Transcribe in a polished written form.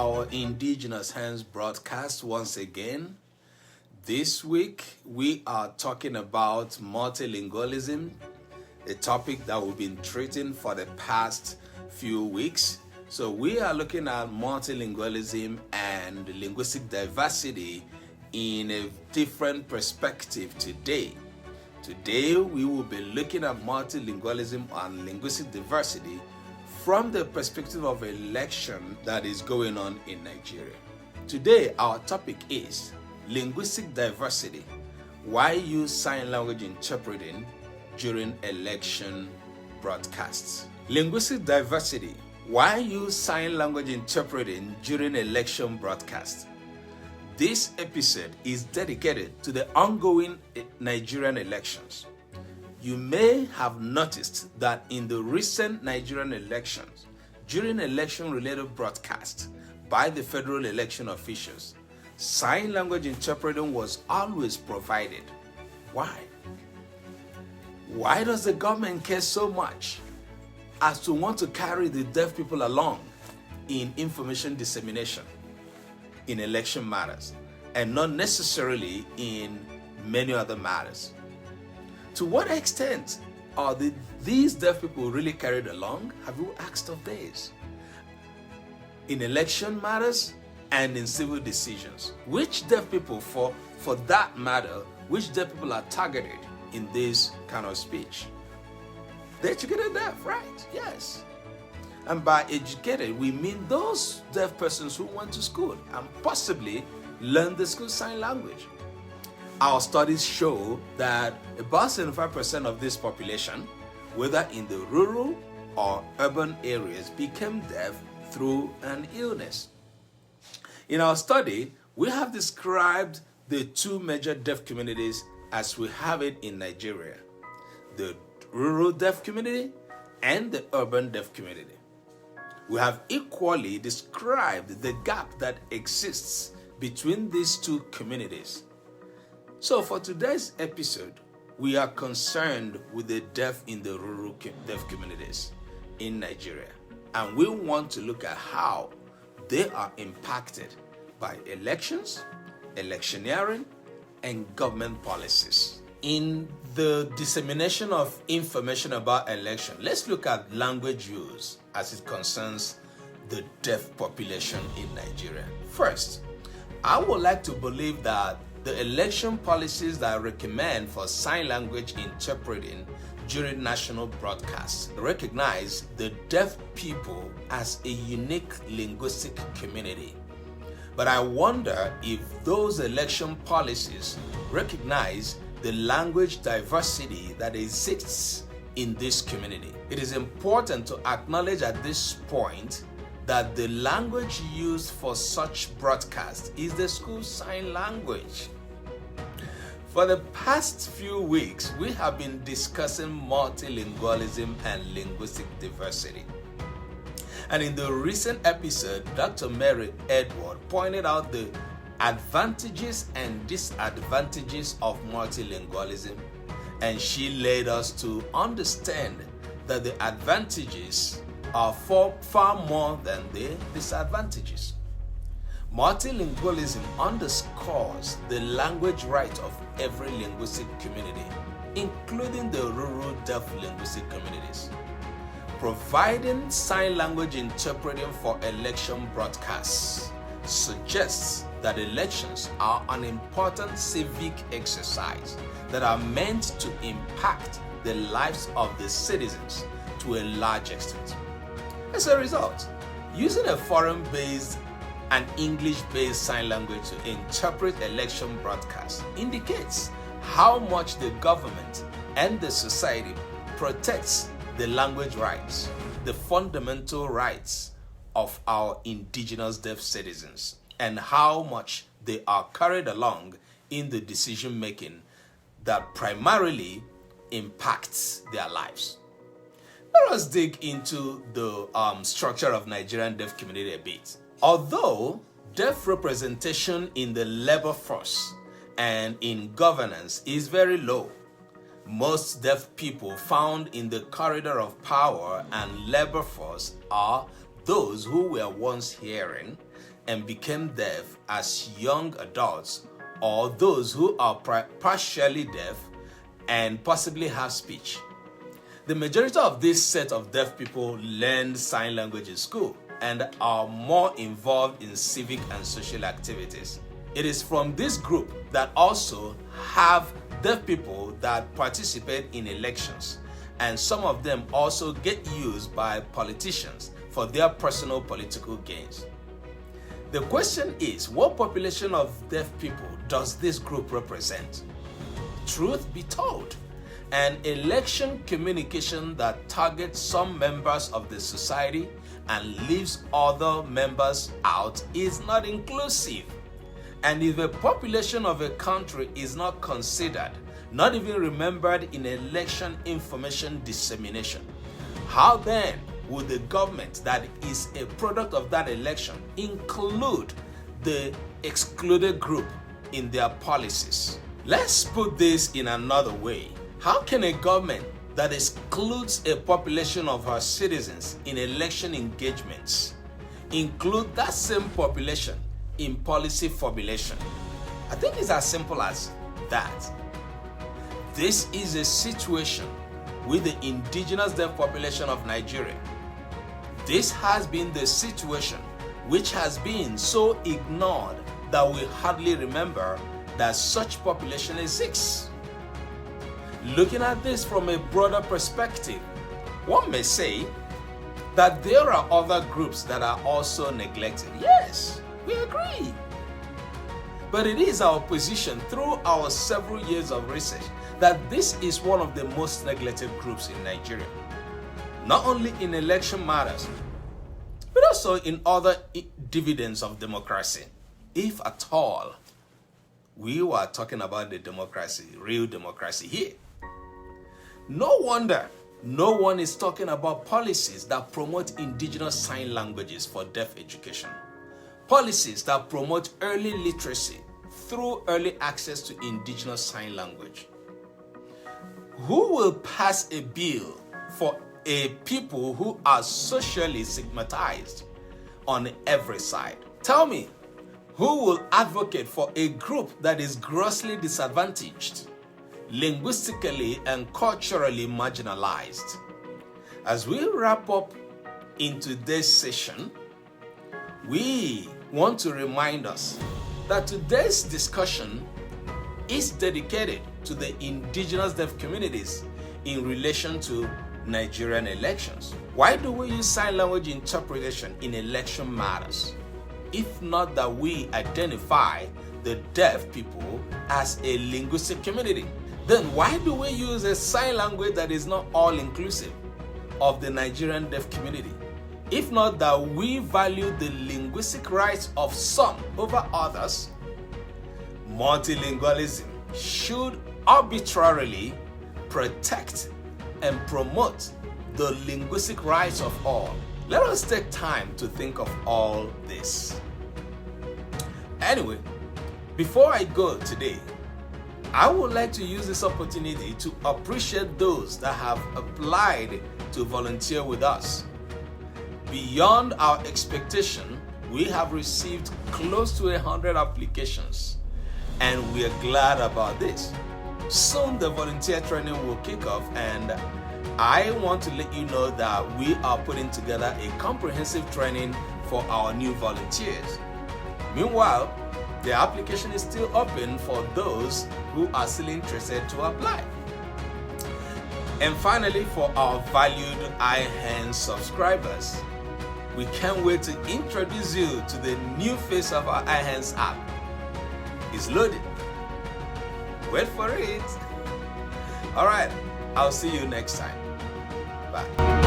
our Indigenous Hands broadcast once again. This week we are talking about multilingualism, a topic that we've been treating for the past few weeks. So we are looking at multilingualism and linguistic diversity in a different perspective today. Today we will be looking at multilingualism and linguistic diversity from the perspective of election that is going on in Nigeria. Today our topic is linguistic diversity. Why use sign language interpreting during election broadcasts? Linguistic diversity. Why use sign language interpreting during election broadcasts? This episode is dedicated to the ongoing Nigerian elections. You may have noticed that in the recent Nigerian elections, during election-related broadcasts by the federal election officials, sign language interpreting was always provided. Why? Why does the government care so much as to want to carry the deaf people along in information dissemination in election matters and not necessarily in many other matters? To what extent are these deaf people really carried along? Have you asked of this? In election matters and in civil decisions. Which deaf people, for that matter, which deaf people are targeted in this kind of speech? The educated deaf, right? Yes. And by educated, we mean those deaf persons who went to school and possibly learned the school sign language. Our studies show that about 75% of this population, whether in the rural or urban areas, became deaf through an illness. In our study, we have described the two major deaf communities as we have it in Nigeria: the rural deaf community and the urban deaf community. We have equally described the gap that exists between these two communities. So for today's episode, we are concerned with the deaf in the rural deaf communities in Nigeria. And we want to look at how they are impacted by elections, electioneering, and government policies. In the dissemination of information about election, let's look at language use as it concerns the deaf population in Nigeria. First, I would like to believe that the election policies that I recommend for sign language interpreting during national broadcasts recognize the deaf people as a unique linguistic community. But I wonder if those election policies recognize the language diversity that exists in this community. It is important to acknowledge at this point that the language used for such broadcasts is the school sign language. For the past few weeks, we have been discussing multilingualism and linguistic diversity. And in the recent episode, Dr. Mary Edward pointed out the advantages and disadvantages of multilingualism, and she led us to understand that the advantages are far more than the disadvantages. Multilingualism underscores the language right of every linguistic community, including the rural deaf linguistic communities. Providing sign language interpreting for election broadcasts suggests that elections are an important civic exercise that are meant to impact the lives of the citizens to a large extent. As a result, using a foreign-based and English-based sign language to interpret election broadcasts indicates how much the government and the society protects the language rights, the fundamental rights of our indigenous deaf citizens, and how much they are carried along in the decision making that primarily impacts their lives. Let us dig into the structure of Nigerian deaf community a bit. Although deaf representation in the labor force and in governance is very low, most deaf people found in the corridor of power and labor force are those who were once hearing and became deaf as young adults, or those who are partially deaf and possibly have speech. The majority of this set of deaf people learn sign language in school and are more involved in civic and social activities. It is from this group that also have deaf people that participate in elections, and some of them also get used by politicians for their personal political gains. The question is, what population of deaf people does this group represent? Truth be told, an election communication that targets some members of the society and leaves other members out is not inclusive. And if a population of a country is not considered, not even remembered in election information dissemination, how then would the government that is a product of that election include the excluded group in their policies? Let's put this in another way. How can a government that excludes a population of her citizens in election engagements include that same population in policy formulation? I think it's as simple as that. This is a situation with the indigenous deaf population of Nigeria. This has been the situation which has been so ignored that we hardly remember that such population exists. Looking at this from a broader perspective, one may say that there are other groups that are also neglected. Yes, we agree. But it is our position through our several years of research that this is one of the most neglected groups in Nigeria. Not only in election matters, but also in other dividends of democracy. If at all, we were talking about the democracy, real democracy here. No wonder no one is talking about policies that promote indigenous sign languages for deaf education. Policies that promote early literacy through early access to indigenous sign language. Who will pass a bill for a people who are socially stigmatized on every side? Tell me, who will advocate for a group that is grossly disadvantaged, linguistically and culturally marginalized? As we wrap up in today's session, we want to remind us that today's discussion is dedicated to the indigenous deaf communities in relation to Nigerian elections. Why do we use sign language interpretation in election matters? If not that we identify the deaf people as a linguistic community, then why do we use a sign language that is not all-inclusive of the Nigerian deaf community? If not that we value the linguistic rights of some over others, multilingualism should arbitrarily protect and promote the linguistic rights of all. Let us take time to think of all this. Anyway, before I go today, I would like to use this opportunity to appreciate those that have applied to volunteer with us. Beyond our expectation, we have received close to 100 applications, and we are glad about this. Soon the volunteer training will kick off, and I want to let you know that we are putting together a comprehensive training for our new volunteers. Meanwhile, the application is still open for those who are still interested to apply. And finally, for our valued iHands subscribers, we can't wait to introduce you to the new face of our iHands app. It's loaded. Wait for it. All right, I'll see you next time. Bye.